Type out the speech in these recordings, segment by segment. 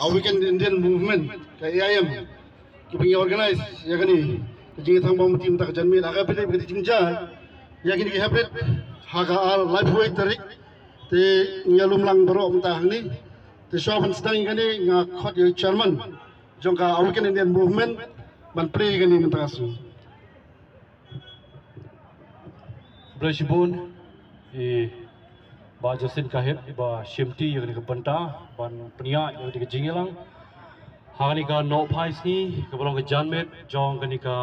Awaken Indian Movement KIM kiping organize ya kani kejing thang bom tim tak janmi aga bide bide jingja ya kini hybrid haga al live weight tarik te ngalum lang baro mtah ni te shopan sedang kani nga khot ya chairman jongka Awaken Indian Movement man pre kani mentasu Brashibun ba Jasin kahit ba Shimti yang di banta ban penia yang di jingilang hari ka no phais ni ka bolong ka janmet jong kani ka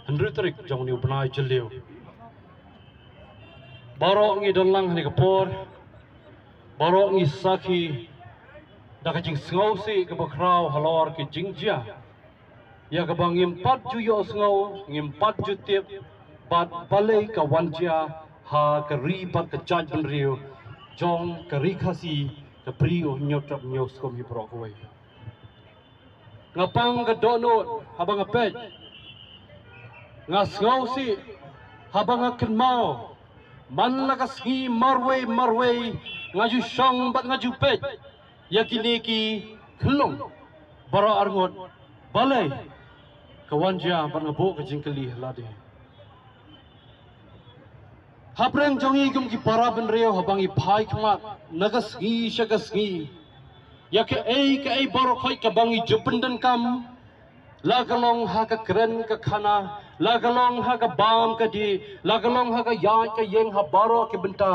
100 tarik jong ni upnai cheliu baro ngi donlang hani ka por baro ngi saki da ka jing sngau si ka bakrau halor ki jingjia ya ka bang impat ju yo sngau impat ju tip bat balai ka wanjia ha ka ri bat ka judgment riu jong ka ri khasi ka prio nyotrap nyos kom hi brokoi ngapang ka dono habang apet ngasngau si habang kenmau man la ka ski marway ngaju shong bat ngaju pet yakini ki khlong bara arngot balai ka wanjia bat ngabo ka jingkali lade Hapreng jongi kum ki para benreo habangi phai khmat nagasgi shagasgi yake ei baro khoi ka bangi jupendan kam lagalong ha ka kren ka khana lagalong ha ka bam ka di lagalong ha ka ya ka yeng ha baro ke benta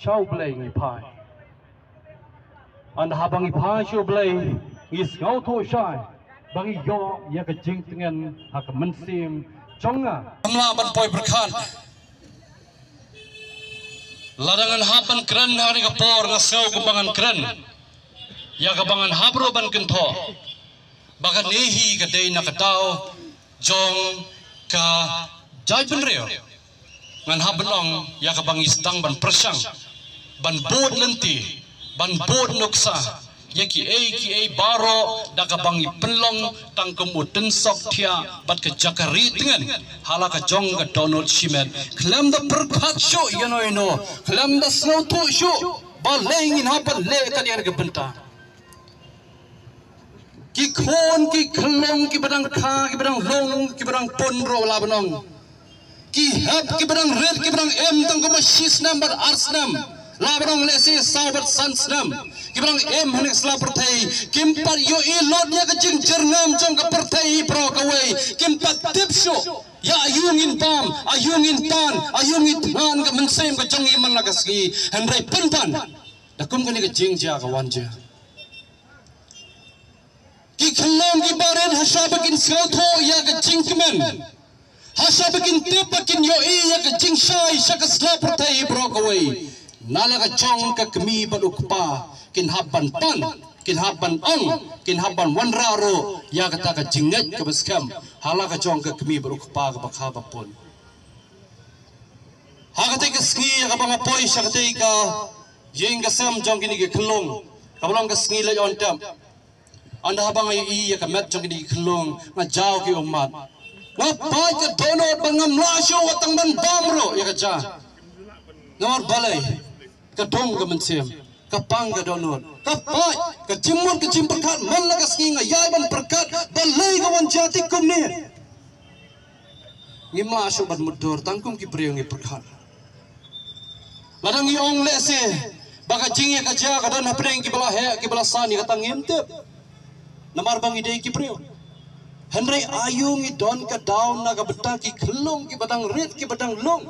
shau blai ngi phai and habangi phai shau blai is ngau tho shai bangi yo ya ka jing tengen ha ka mensim jonga amla ban poi berkhan ladangan hapan keren hari kapor ngasau kembangan keren ya kembangan habro ban kento bahkan nehi kadai nak tau jong ka jai benreo ngan habenong ya kebang istang ban persang ban bod lenti ban bod nuksa ya ki ei baro da kabangi penlong tang kemuten sok tia bat ke jakari dengan hala ka jong ka Donald Shimet klam da perkhat sho ino klam da snow to sho balengin hapan le kalian ke benta ki khon ki khlong ki badang kha ki badang long ki badang pon ro la banong ki hap ki badang red ki badang em tang ko shis number arsnam labrong lesi sahabat sansnam kibrang em hanik sla pertai kimpar yo ilot ya kecing jernam jong ka pertai pro kawai kimpat tipsho ya ayungin pam ayungin tan ayungin tan ka mensem ka jong iman lagaski handrai pentan dakum kani ka jingja ka wanja ki khlong ki baren hasabakin sotho ya ka jingkmen hasabakin tipakin yo ya ka jingshai shaka sla pertai pro kawai nala ka jong ka kemi badukpa kin haban pan kin haban ong kin haban wanraro ya kata ka jinget ka beskam hala ka jong ka kemi badukpa ka bakha bapon ha ka te ka ski ka bang apoi sha ka te ka yeng ka sam jong kini ka khlong ka bolong ka ski la on tam anda habang ai ya ka met jong kini khlong nga jaw ki umat nga pai ka dono bangam lasyo watang ban bamro ya ka ja ngamar balai kadong ka mensem kapang ka donor kapai ka jimur ka jimperkat man la ka singa yaiban perkat balai ka wan jati kumni ngima asu ban mudur tangkum ki priyo ngi perkat ladang yong lese baka jinge ka ja ka don hapreng ki bala he ki bala sani ka tangim tep namar bang ide ki priyo henry ayung i don ka down na ka beta ki khlong ki badang red ki badang long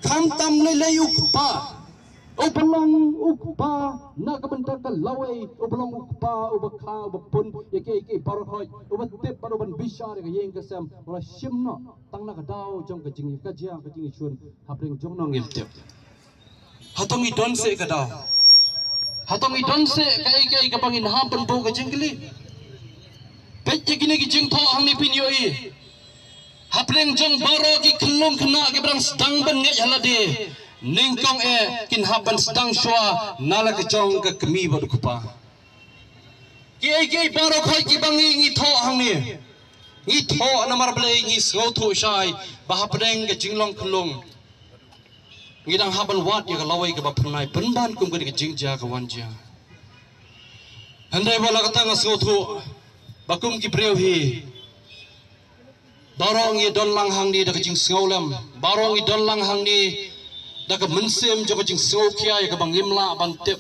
kham tam le le ukpa ubelong ukpa na kabenta ka lawai ubelong ukpa ubakha ubapun yake barokhoi ubatep baroban bishar ka yeng kasam ora shimno tangna ka daw jong ka jingi ka jia ka jingi chun hapreng jong nong iltep hatongi don se ka daw hatongi don se ka bangin hapan bo ka jingli bet yekine ki jing tho hangni pin yo i hapreng jong baro ki khlong khna ki brang stang ban nge halade ningkong kin haban stang shwa nala ka jong ka kemi bad kupa ki baro khoi ki bangi ngi tho hangni ngi tho namar ble ngi sngau tho shai ba hapreng ka jinglong khlong ngi dang haban wat ya ka lawai ka ba phnai penban kum ka jingja ka wanja Handai wala kata ngasuthu bakum ki breu hi barong ye don lang hang ni dak jing sngolem barong ye don lang hang ni dak mensem jo jing sokia ya bang imla bantep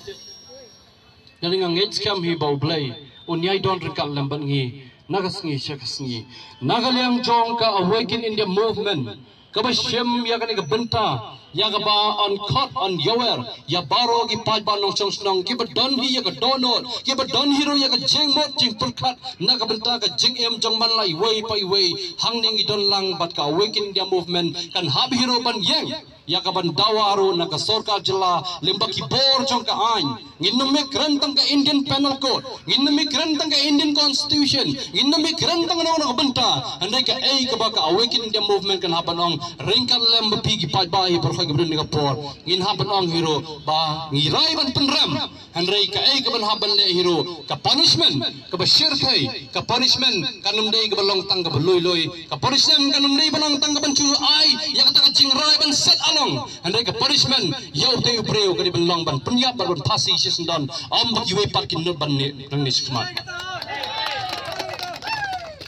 dari ngangets kam hi bau blai unyai don rekal lamban ngi nagasngi shakasngi nagalyang jong ka awaken India movement kabashem ya kan benta ya ba on caught on yower ya baro gi paj ba nong chong snong ki badon hi ya ka donot ki badon hiro ya ka jeng mot jing pulkhat na ka benta ka jing em jong man lai wei pai wei hang ning idon lang bat ka awaken India movement kan hab hiro ban yeng ya ka ban dawaro na ka sarkar jilla limbaki bor jong ka ain nginme krantang ka Indian penal code nginme krantang ka Indian constitution nginme krantang na ka benta andai ka ei ka ba ka awaken India movement kan habanong ringkal lem pigi paj ba hi berkhoi gebren ni kapor ngin habanong hero ba ngirai ban penram andai ka ei ka ban haban le hero ka punishment ka bashir thai ka punishment kanum dei ka balong tang ka loi loi ka punishment kanum dei balong tang ka ban chu ai ya ka jingrai ban set andai ka punishment yau te ubreu ka di belong ban penyap ban pasi sisendon am bagi we parkin no ban ni nang ni smat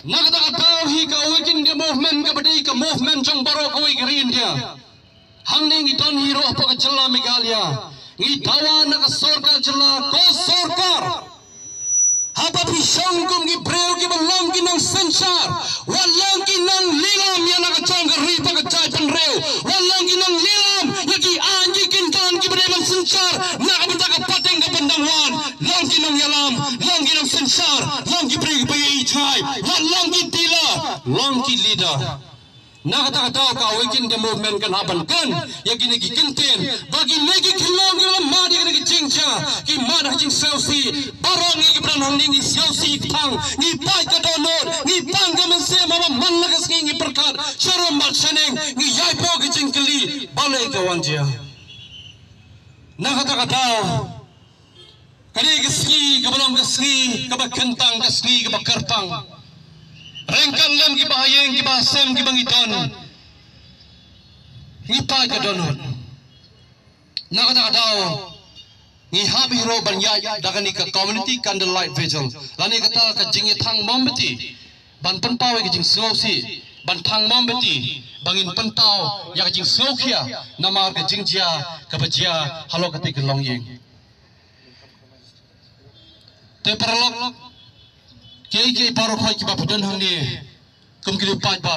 nagata ka tau hi ka awaken India movement ka badai ka movement jong baro ka we gari India hang ning idon hero apa ka jilla Meghalaya ngi dawa na ka sarkar jilla ko sarkar haba pisang kum gi breu gi belong gi nang sensar walang gi nang lilam ya na ka jong gari pa ka jai pan reu walang gi nang lilam ya gi anji kin kan gi breu ban sensar na ka benta ka pateng ka pendangwan long gi nang yalam long gi nang sensar long gi breu pa ye jai walang gi tila long gi leader nakata ka awaken the movement kan haban kan ya gini gi kinten bagi negi khilong gi ma di gi jingcha ki ma da jing selsi barong gi bran hang ni selsi thang ni pai ka donor ni pang ga men se ma man na gas gi perkat sharom mat seneng ni yai po gi jingkli balai ka wanjia nakata kali gi ski ka balong gi ski ka ba kentang ga ski ka ba karpang rengkan lem ki bahayeng ki bahasem ki bangiton ni pa ka donot nakata ni hab hero banyai dagani ka community candlelight vigil lani kata ka jingi thang mombeti ban penpawe ki jing sngosi ban thang mombeti bangin pentau ya ka jing sngokhia namar ka jingjia ka bajia halo kati ka longyeng te paralok kei paro khoi ki bapadan hang ni kum ki paj ba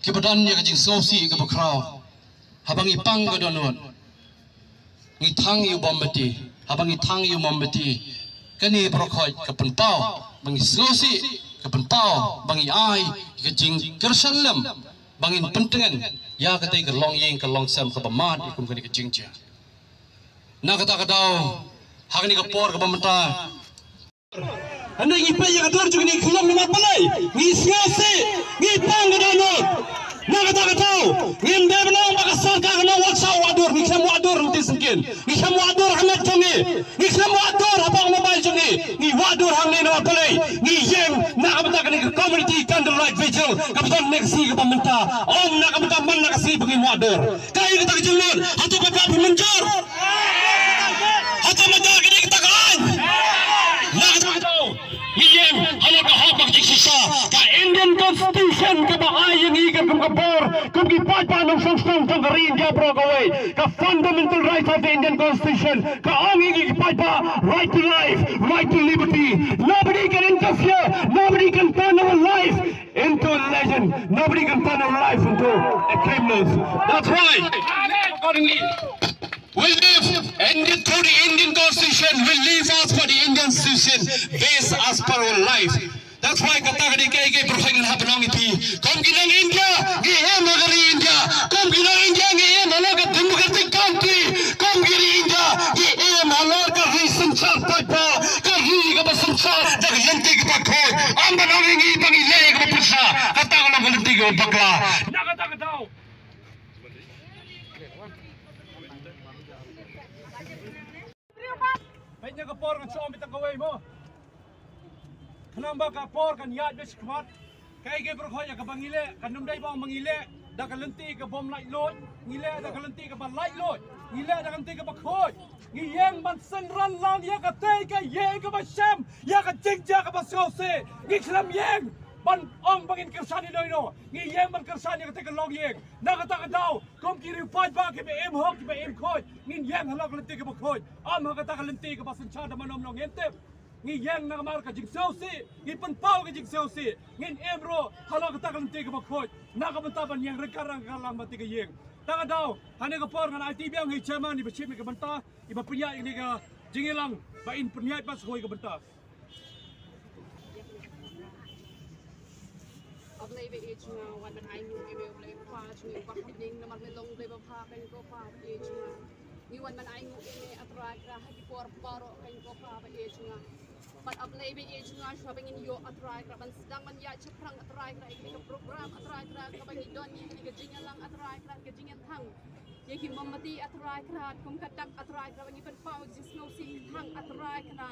ki badan ni ka jing sosi ka bakrao habang ipang ka donot ni thang yu bombati habang ithang yu bombati kani paro khoi ka penpau bang sosi ka penpau bang ai ka jing kersalam bangin pentengan ya ka tai ka long yeng ka long sam ka bamat kum ka jing ja na kata dau hang ni ka por ka bamata andai ngi pay ka dor jugni khulom ni mapalai ngi siasi ngi panggadonot nakata tau ngim debna maka sarkar na waksa wadur ni kham wadur nti singkin ni kham wadur hamet jungi ni kham wadur habang mobile jungi ni wadur hang ni mapalai ni yeng nakabata ni community candlelight vigil kapitan neksi ka pamenta om nakabata man nakasi bagi wadur kai kita kejulun atau bapa menjor atau mata kita kan Iyem halo ka habak jik sisa ka Indian constitution ka ba ayang ikan kum kapor kum ki pajpa ng sangstang tong ka India bro ka way ka fundamental rights of the Indian constitution ka ang ki pajpa right to life, right to liberty. Nobody can interfere, nobody can turn our life into a legend, nobody can turn our life into a criminal. That's right. Accordingly, we live through the Indian constitution. We live as per the Indian constitution, based as per our life. That's why kata kadi kay persaingan habanong iti. Kung ginang India, gihem negeri India. Kung ginang India, gihem halaga democratic country. Kung ginang India, gihem halaga sensar pajpa. Kahi ka ba sensar? Jaganti ka pagkoy. Ang banawing ipangilay ka pisa. Kata ka lang kalanti ka bakla. Nakata daw. Pwede ka por ng somit ang kaway mo. Kanang ba ka por kan yad bis kumat. Kay gay bro hoya ka bangile, kanum day ba ang mangile. dah kelenti ke bom light load, ngile dah kelenti ke ban light load, ngile dah kelenti ke bakhoi, ngiyeng ban senran lang ya ka te ka ye ka ba sham, ya ka jingja ka ba sose, ngiklam yeng ban ong bangin kersani no, ngiyeng ban kersani ka te ka long yeng, na ka ta ka daw, kom kiri fight ba ke em hok ke em khoi, ngiyeng halak kelenti ke bakhoi, am ha ka ta kelenti ke ba senchada manom long entep. Ngiyang nakamar ka jing sausi, ipanpaw ka jing sausi, ngin emro halak ka takal tiga bakhoj, nakabantaban yang rekarang kalang mati ka yeng. Taka daw, hani ka por ngan ITB ang hichaman iba chip ka banta, iba punya ini ka jingilang bain punya pas hoy ka banta. अब नहीं बे एचुना वन बन I knew के बे उले पांच न्यू पर हडिंग नमर में लोंग बे बफा कहीं को पा एचुना न्यू वन बन आई न्यू के में अतरा करा हकी पर पारो कहीं को पा एचुना पर अब नहीं बे एचुना शॉपिंग इन यो अतरा करा बन sedang man ya ceprang अतरा करा एक के program अतरा करा का बनी don ni के jingalang अतरा करा के jingan thang ये कि मम्मती अतरा करा कुम कटक अतरा करा बनी पर पाव जिस नो सी thang अतरा करा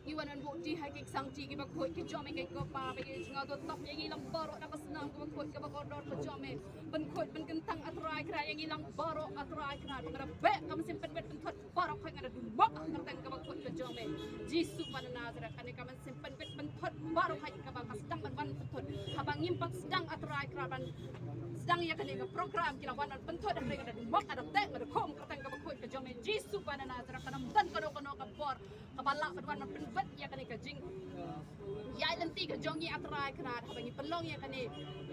Iwan an bukti hai kik sang ti ki bakoi ki jome ke ko pa be nga do top yang ilang baro na kasnang ko bakoi ka bakodor ko jome ben khoi ben kentang atrai kra yang ilang baro atrai kra ngara be kam simpen bet ben thot baro khoi ngara dumak ngerteng ka bakoi ka jome jisu pan nazara kane kam simpen bet ben thot baro khoi ka bang sedang ban ban thot habang impak sedang atrai kra ban sedang ya kane ka program kila wan ben thot ngara ngara dumak ada tek ngara khom ngerteng ka bakoi ka jome jisu pan nazara kana ban kono kono ka bor ka balak ban ben bet ya kane ka jing ya lenti ka jongi atrai krat habangi pelong ya kane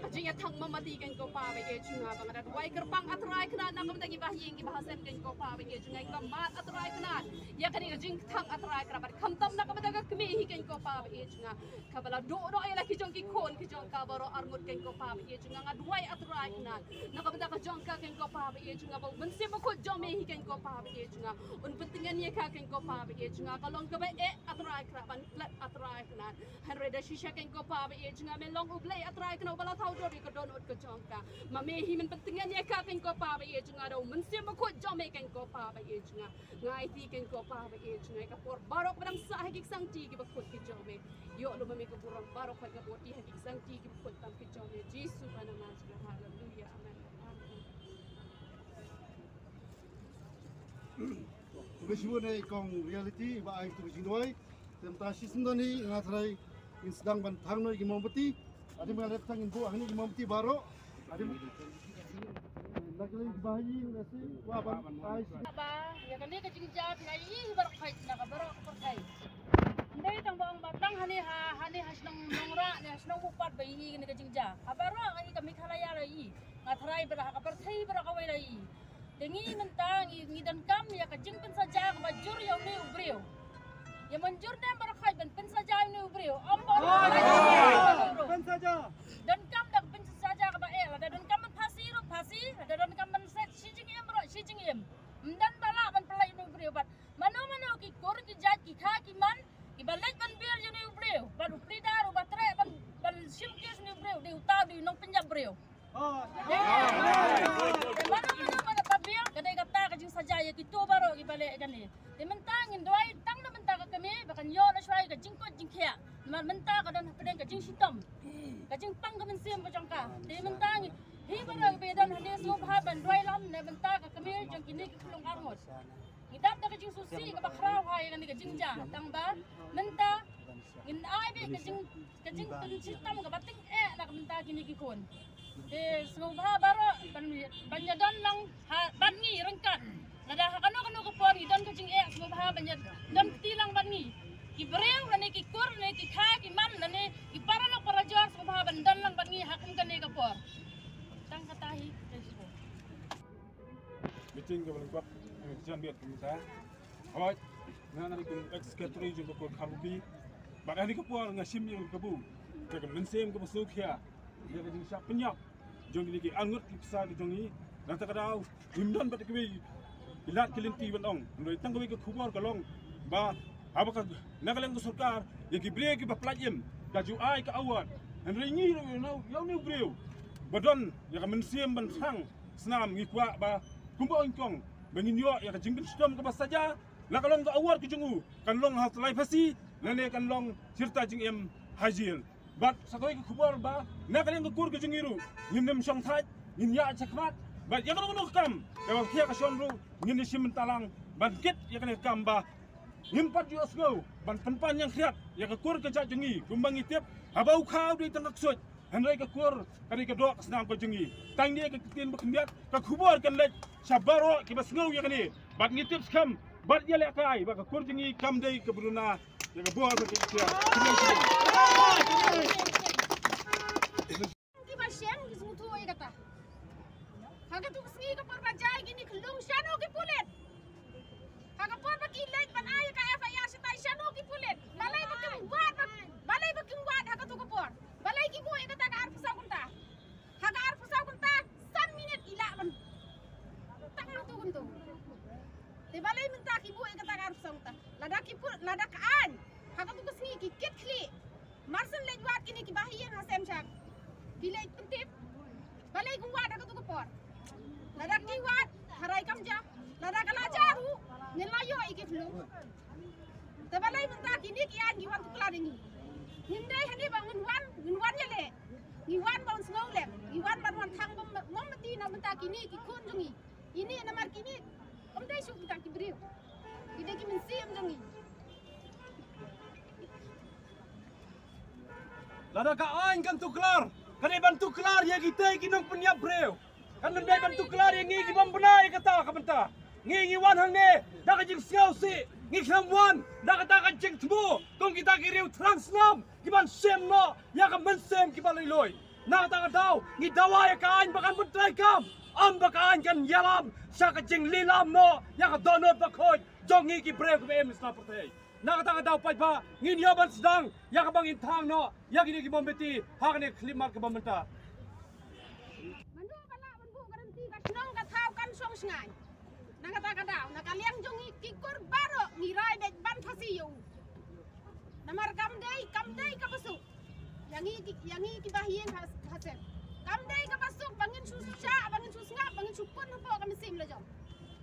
ka jing ya thang mamati kan ko pa be chunga bang ada wai kerpang atrai krat na kam tagi bahing ki bahasem kan ko pa be chunga ka mat atrai krat ya kane ka jing thang atrai krat bar kham tam na kam daga kmi hi kan ko pa be chunga ka bala do ya la ki jong ki khon ki jong ka baro armut kan ko pa be chunga ngad wai atrai krat na kam daga jong ka kan ko pa be chunga ba ben sim ko jong me hi kan ko pa be chunga un pentingan ya ka kan ko pa be chunga kalong ka ba atrai krat ban plat atrai krat Reda shisha kan ko pa be chunga me long ublay atrai kan bala thau do ko don ut ko chongka ma me hi men pentingan ya ka kan ko pa be chunga do men sim ko jome kan ko pa be chunga ngai ti kan ko pa be chunga ka por barok padang sa hagik sang ti ki bakut ki jome yo lo me ko burang barok ka boti hagik sang ti ki bakut tam ki jome jisu bana mas haleluya amen Bersibuk ni kong reality ba ai tu jinoi tentang season ni ngatrai in sedang ban thang noi ki mombati adi mengalir thang in bu ahni ki mombati baro adi lagi bahayi nasi wa ban ai ba ya kan ni ka jingja pi ai barok khai na ka barok par khai ndai tang bang batang hani hasnang nongra ne hasnang upat bai hi ni ka jingja abaro ai ka mikhalaya rai ngatrai bara ka par thai bara ka wai rai dengi mentang ngi dan kam ya ka jing pen saja ka bajur ya ni ubreu ya manjur dan barakai ben pen saja ni ubreu ambor pen saja dan kam dak pen saja ka ba ada dan kam pasi ada dan kam set shijing em dan bala ban pelai ni ubreu bat mano ki kor ki jat ki kha ki man ki balek ban bir ni ubreu ban uprida ru batre ban sim kis ni ubreu di uta di nong penjab breu mana pabiang kadai kata kajing saja ya kitu baro ki balik kan ni mentangin doai tang na mentang ka kami bakan yo na swai ka jing ko jing khia man mentang ka dan pedang ka jing sitom ka jing pang ka mensim bacang ka de mentang hi baro be dan hade so bha ban doai lam na mentang ka kami jang kini ki kulong armot ngidap ta ka jing susi ka bakhraw ha ya ni ka jing ja tang ba menta ngin ai be ka jing pun sitom ka bating na ka mentang kini ki kon semua baru banyadan lang bangi rengkat. Nada kano ko pon idon ko jing semua banyadan tilang bangi. Kibreu nani kikur nani kikha kiman nani iparalo parajor semua bandan lang bangi hakum kane ka por. Tang katahi Facebook. Meeting ka balangkap jan biat kita. Hoy, nana ni ex-secretary jung ko kamupi. Bakal ni ka por ngasim yung kabu. Ka mensem ka pasuk ya. Dia kena siap penyap. Jong ni ki angut ki besar di jong ni. Nanti kadau himdan bat ki ilat kelinti bandong. Noi tang ki khubor kalong. Ba apakah nagalang sarkar yang ki bre ki ba plajim. Kaju ai ka awat. Henry ni yo ni breu. Badon ya ka mensiem ban sang senam ngi kwa ba kumba ongkong. Bangin yo ya ka jingbin stom ka ba saja. La kalong ka awat ki jungu. Kan long hal lai pasi. Nane kan long cerita jing em hajil. But sakoi ke kubur ba, nak kalian kukur ke jengiru, nginem syang thaj, ngin ya cakmat. But yang kau kam, kalau kia ke syang ru, ngin isim talang, but get yang kalian kam ba, ngin pat ju asgau, but penpan yang khiat, yang kukur ke jak jengi, kumbang itip, abau kau di tengah sud, hendak kukur, kali ke dua kesenang ke jengi, tang dia ke ketin berkendiat, ke kubur kan lek, sabaro ke basgau yang ni, but ngitip kam, but dia lek kai, but kukur jengi kam day ke beruna. Yang buat begitu ya. Kita siang semua tu ay kata. Haga tu kesini ke perbajai gini kelung shano ke pulet. Haga pun bagi late pan ay ka FIR sitai shano ke pulet. Balai baking wat haga tu kapor. Balai ki boy kata ka arpusau kunta. Haga arpusau kunta 1 minit ila ban. Tang tu kuntu. Te balai minta ki boy kata ka arpusau kunta. Lada kaan. Haga tu kesini ki kit kli. Marsan lejwat kini ki bahiyan hasem syak. Bila pentip. Balai kuat haga tu kapor. Lada ki wat harai kamja. Lada kalajaru ngelayo iki flu. Te balai minta kini ki an giwan tu kladingi. Hindai hani bangun wan yale. Giwan bangun snowlem. Giwan bangun thang mom mati na minta kini ki kunjungi. Ini namar kini omdai syuk minta ki beriu. Kita ki mensi omjungi. Lada kaan kan tuklar. Kani bantu kelar ya kita kinong penyap breu. Kan ndai bantu kelar yang ngi bombenai kata kabenta. Ngi wan hang ne dak jing siau si. Ngi khamwan dak kata kan jing tmu. Kong kita kiriu transnam kiban sem no ya ka mensem kiban loi. Na kata dau ngi dawa ya kaan bakan mentrai kam. Am bakan kan yalam sa ka jing lilam no ya ka donot bakoj. Jong ngi ki breu ke em isna pertai. Nakataka daw pa ba ngin yaban sedang ya kabang intang no ya gini gibombeti hakne klimat ke bamenta Mandu kala mandu garanti ka sinong ka thaw kan song sngai. Nakataka daw nakaliang jongi kikur baro ngirai bet ban phasiyo. Namar kamdei ka pasuk. Yangi ki bahien hasem. Kamdei ka pasuk bangin susya bangin susngap bangin sukun po kami sim la jong.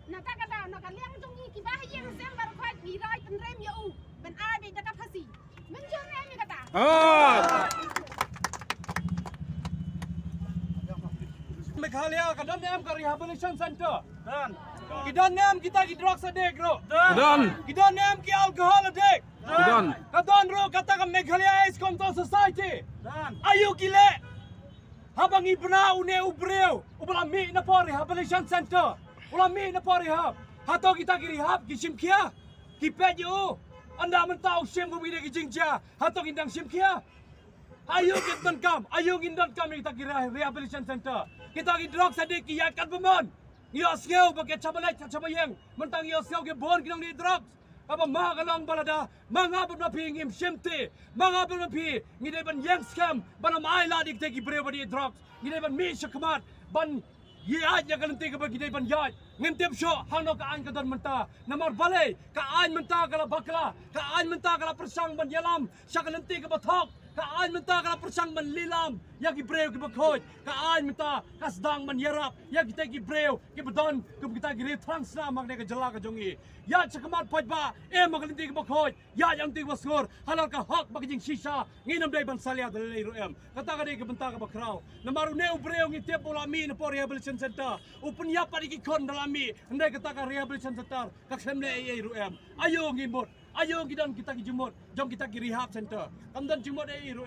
Nakaka daw nakaliang jongi ki bahien hasem baro khoi ngirai penrem yo ben ai bet ka phasi. Menjor rem kata. Meghalaya kadang nem ke rehabilitation center dan kita nem kita ki drugs adek ro dan kita nem ki alcohol adek dan kadang ro kata ke Meghalaya is control society dan ayo kile habang ibna une ubreu ubla mi na por rehabilitation center ubla mi na por rehab hato kita ki rehab ki simkia ki pejo anda mentau sim ko bide ki jingja hato kindang simkia ayo kita kam ayo kita ki rehabilitation center kita ki drug sadik ki yat kan pemon ngios ngeu pakai cabalai cabayeng mentang ngios ngeu ke bon kinang ni drugs apa ma kalong balada manga bermapi ngim simte manga bermapi ngide ban yang scam ban mai la dik teki breu badi drugs ngide ban mi syakmat ban ye aja kalenti ke bagi ban yat ngintip syo hangno ka an kadan menta namar balai ka an menta kala bakla ka an menta kala persang ban yalam syakalenti ke bathok ka an menta kala persang ban lilam ya ki breu ki bakhoj ka an menta ka sedang ban yarap ya kita ki breu ki bedon ke kita ki transna magne ke jela ka jongi ya cakamat pajba makalenti ke bakhoj ya yang ti wasgur halal ka hak bagi jing shisha nginam dai ban salia dalai ro kata ka dei ke benta ka bakrau namaru ne breu ngi te pola mi ne por rehabilitation center upun ya padi ki kon dalami ndai kata ka rehabilitation center ka khemle ro ayo ngimot ayo gidan kita ki jumot jom kita ki rehab center kamdan jumot ro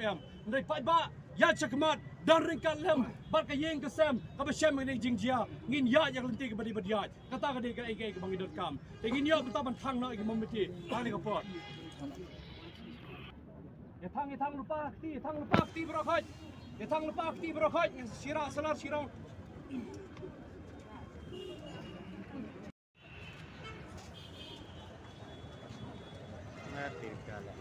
ndai pajba ya cakamat dan ringkat lem bar ka yeng kesem ka besem ni jingjia ngin ya yang lenti ke badi badiat kata ka dei ka ke bangi.com ngin ya betaban thang no ke momiti ani ka pot ya thang lupa akti berokoj ya thang lupa akti berokoj sirah salar sirah Ngerti kala.